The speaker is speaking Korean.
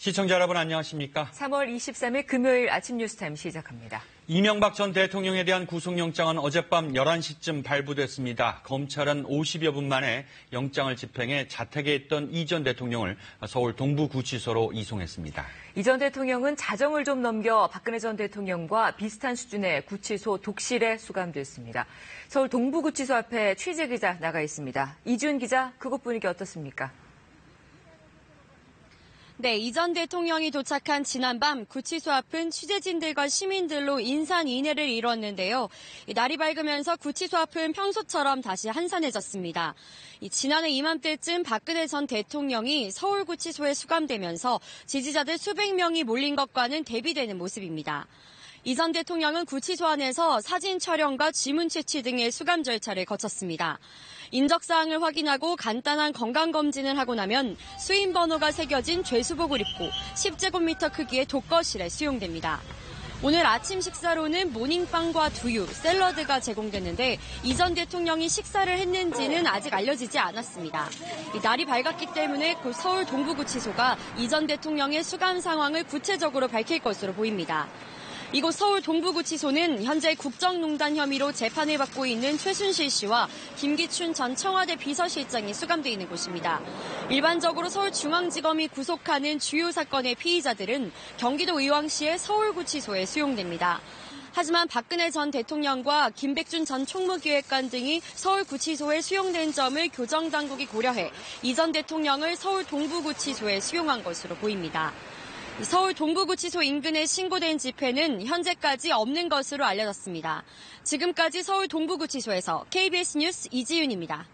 시청자 여러분 안녕하십니까? 3월 23일 금요일 아침 뉴스타임 시작합니다. 이명박 전 대통령에 대한 구속영장은 어젯밤 11시쯤 발부됐습니다. 검찰은 50여 분 만에 영장을 집행해 자택에 있던 이 전 대통령을 서울 동부구치소로 이송했습니다. 이 전 대통령은 자정을 좀 넘겨 박근혜 전 대통령과 비슷한 수준의 구치소 독실에 수감됐습니다. 서울 동부구치소 앞에 취재기자 나가 있습니다. 이준 기자, 그곳 분위기 어떻습니까? 네, 이 전 대통령이 도착한 지난밤 구치소 앞은 취재진들과 시민들로 인산인해를 이뤘는데요. 날이 밝으면서 구치소 앞은 평소처럼 다시 한산해졌습니다. 지난해 이맘때쯤 박근혜 전 대통령이 서울구치소에 수감되면서 지지자들 수백 명이 몰린 것과는 대비되는 모습입니다. 이 전 대통령은 구치소 안에서 사진 촬영과 지문 채취 등의 수감 절차를 거쳤습니다. 인적사항을 확인하고 간단한 건강검진을 하고 나면 수임 번호가 새겨진 죄수복을 입고 10제곱미터 크기의 독거실에 수용됩니다. 오늘 아침 식사로는 모닝빵과 두유, 샐러드가 제공됐는데 이 전 대통령이 식사를 했는지는 아직 알려지지 않았습니다. 날이 밝았기 때문에 곧 서울 동부구치소가 이 전 대통령의 수감 상황을 구체적으로 밝힐 것으로 보입니다. 이곳 서울 동부구치소는 현재 국정농단 혐의로 재판을 받고 있는 최순실 씨와 김기춘 전 청와대 비서실장이 수감돼 있는 곳입니다. 일반적으로 서울중앙지검이 구속하는 주요 사건의 피의자들은 경기도 의왕시의 서울구치소에 수용됩니다. 하지만 박근혜 전 대통령과 김백준 전 총무기획관 등이 서울구치소에 수용된 점을 교정당국이 고려해 이 전 대통령을 서울 동부구치소에 수용한 것으로 보입니다. 서울 동부구치소 인근에 신고된 집회는 현재까지 없는 것으로 알려졌습니다. 지금까지 서울 동부구치소에서 KBS 뉴스 이지윤입니다.